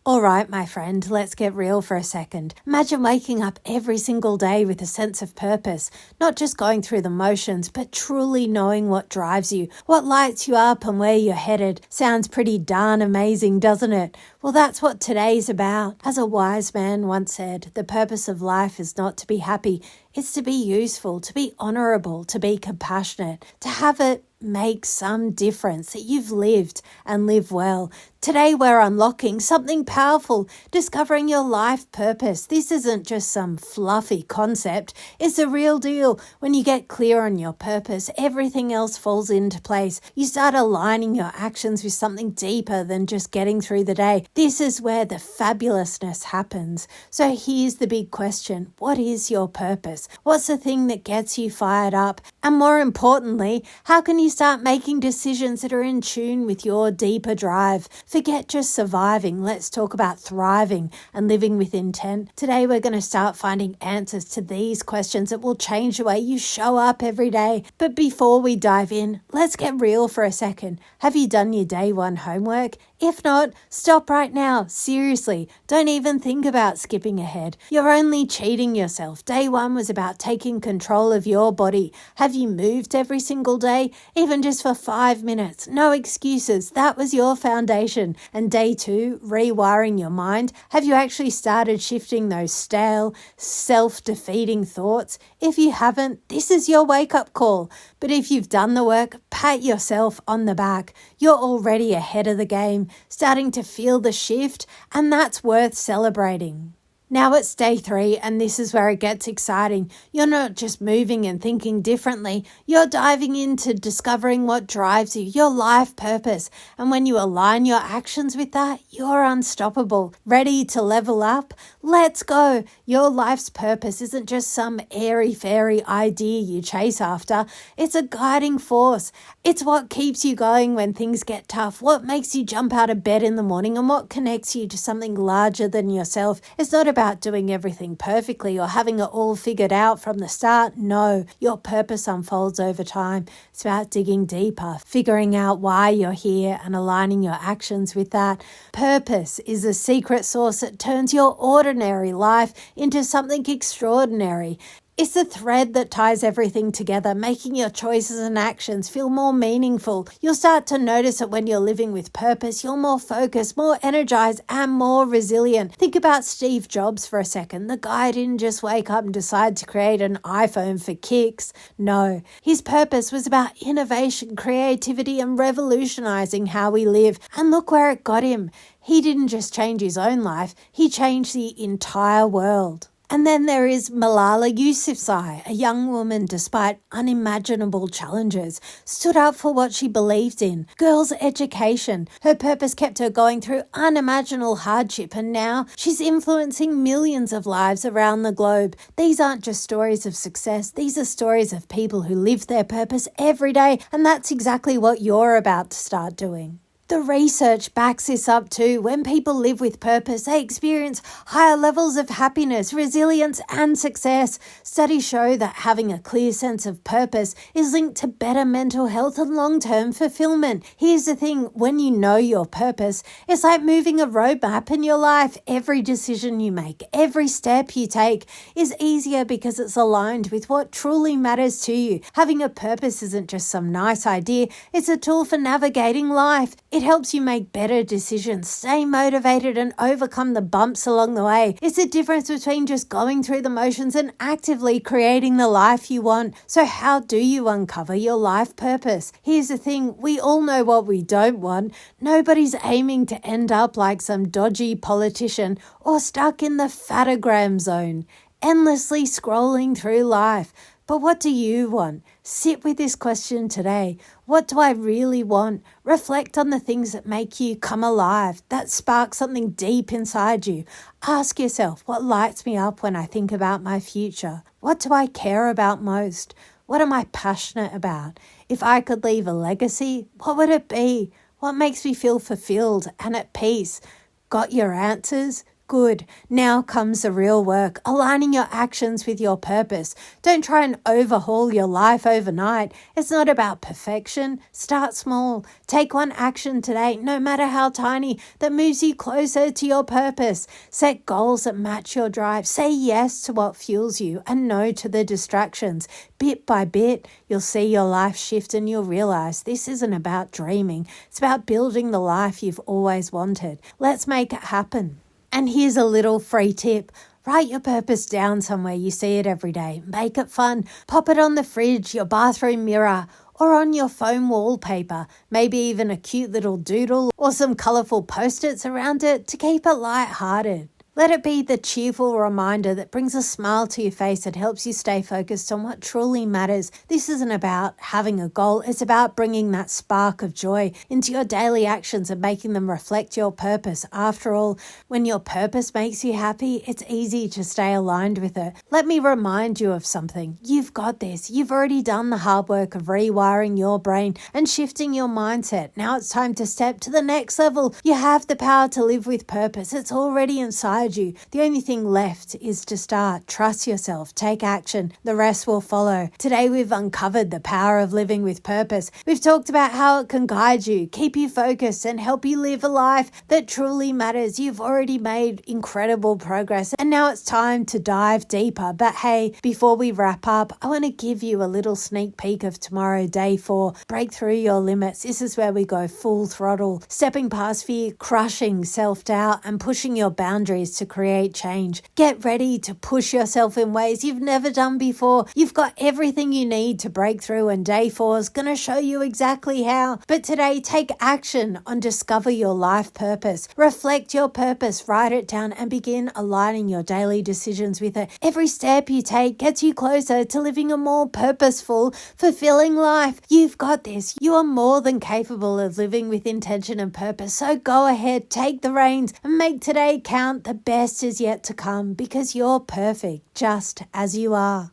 All right, my friend, let's get real for a second. Imagine waking up every single day with a sense of purpose, not just going through the motions, but truly knowing what drives you, what lights you up and where you're headed. Sounds pretty darn amazing, doesn't it? Well, that's what today's about. As a wise man once said, the purpose of life is not to be happy, it's to be useful, to be honourable, to be compassionate, to have it make some difference, that you've lived and live well. Today we're unlocking something powerful, discovering your life purpose. This isn't just some fluffy concept, it's a real deal. When you get clear on your purpose, everything else falls into place. You start aligning your actions with something deeper than just getting through the day. This is where the fabulousness happens. So here's the big question. What is your purpose? What's the thing that gets you fired up? And more importantly, how can you start making decisions that are in tune with your deeper drive? Forget just surviving. Let's talk about thriving and living with intent. Today, we're going to start finding answers to these questions that will change the way you show up every day. But before we dive in, let's get real for a second. Have you done your day one homework? If not, stop right now. Seriously, don't even think about skipping ahead. You're only cheating yourself. Day one was about taking control of your body. Have you moved every single day? Even just for 5 minutes. No excuses. That was your foundation. And day two, rewiring your mind. Have you actually started shifting those stale, self-defeating thoughts? If you haven't, this is your wake-up call. But if you've done the work, pat yourself on the back. You're already ahead of the game, starting to feel the shift, and that's worth celebrating. Now it's day 3, and this is where it gets exciting. You're not just moving and thinking differently. You're diving into discovering what drives you, your life purpose. And when you align your actions with that, you're unstoppable. Ready to level up? Let's go. Your life's purpose isn't just some airy-fairy idea you chase after. It's a guiding force. It's what keeps you going when things get tough, what makes you jump out of bed in the morning, and what connects you to something larger than yourself. It's not about doing everything perfectly or having it all figured out from the start. No, your purpose unfolds over time. It's about digging deeper, figuring out why you're here and aligning your actions with that. Purpose is a secret sauce that turns your ordinary life into something extraordinary. It's the thread that ties everything together, making your choices and actions feel more meaningful. You'll start to notice that when you're living with purpose, you're more focused, more energized, and more resilient. Think about Steve Jobs for a second. The guy didn't just wake up and decide to create an iPhone for kicks. No, his purpose was about innovation, creativity, and revolutionizing how we live. And look where it got him. He didn't just change his own life, he changed the entire world. And then there is Malala Yousafzai, a young woman, despite unimaginable challenges, stood up for what she believed in, girls' education. Her purpose kept her going through unimaginable hardship, and now she's influencing millions of lives around the globe. These aren't just stories of success, these are stories of people who live their purpose every day, and that's exactly what you're about to start doing. The research backs this up too. When people live with purpose, they experience higher levels of happiness, resilience, and success. Studies show that having a clear sense of purpose is linked to better mental health and long-term fulfillment. Here's the thing, when you know your purpose, it's like moving a roadmap in your life. Every decision you make, every step you take is easier because it's aligned with what truly matters to you. Having a purpose isn't just some nice idea, it's a tool for navigating life. It helps you make better decisions, stay motivated, and overcome the bumps along the way. It's the difference between just going through the motions and actively creating the life you want. So how do you uncover your life purpose? Here's the thing, we all know what we don't want. Nobody's aiming to end up like some dodgy politician or stuck in the fatagram zone, endlessly scrolling through life. But what do you want? Sit with this question today. What do I really want? Reflect on the things that make you come alive, that spark something deep inside you. Ask yourself, what lights me up when I think about my future? What do I care about most? What am I passionate about? If I could leave a legacy, what would it be? What makes me feel fulfilled and at peace? Got your answers? Good. Now comes the real work, aligning your actions with your purpose. Don't try and overhaul your life overnight. It's not about perfection. Start small. Take one action today, no matter how tiny, that moves you closer to your purpose. Set goals that match your drive. Say yes to what fuels you and no to the distractions. Bit by bit, you'll see your life shift and you'll realize this isn't about dreaming. It's about building the life you've always wanted. Let's make it happen. And here's a little free tip. Write your purpose down somewhere you see it every day. Make it fun. Pop it on the fridge, your bathroom mirror, or on your phone wallpaper. Maybe even a cute little doodle or some colourful post-its around it to keep it light-hearted. Let it be the cheerful reminder that brings a smile to your face and helps you stay focused on what truly matters. This isn't about having a goal. It's about bringing that spark of joy into your daily actions and making them reflect your purpose. After all, when your purpose makes you happy, it's easy to stay aligned with it. Let me remind you of something. You've got this. You've already done the hard work of rewiring your brain and shifting your mindset. Now it's time to step to the next level. You have the power to live with purpose. It's already inside you. The only thing left is to start. Trust yourself. Take action. The rest will follow. Today we've uncovered the power of living with purpose. We've talked about how it can guide you, keep you focused, and help you live a life that truly matters. You've already made incredible progress, and now it's time to dive deeper. But hey, before we wrap up, I want to give you a little sneak peek of tomorrow, day 4. Break through your limits. This is where we go full throttle, stepping past fear, crushing self-doubt, and pushing your boundaries to create change. Get ready to push yourself in ways you've never done before. You've got everything you need to break through, and day 4 is going to show you exactly how. But today, take action on discover your life purpose. Reflect your purpose, write it down, and begin aligning your daily decisions with it. Every step you take gets you closer to living a more purposeful, fulfilling life. You've got this. You are more than capable of living with intention and purpose. So go ahead, take the reins, and make today count. The best is yet to come because you're perfect just as you are.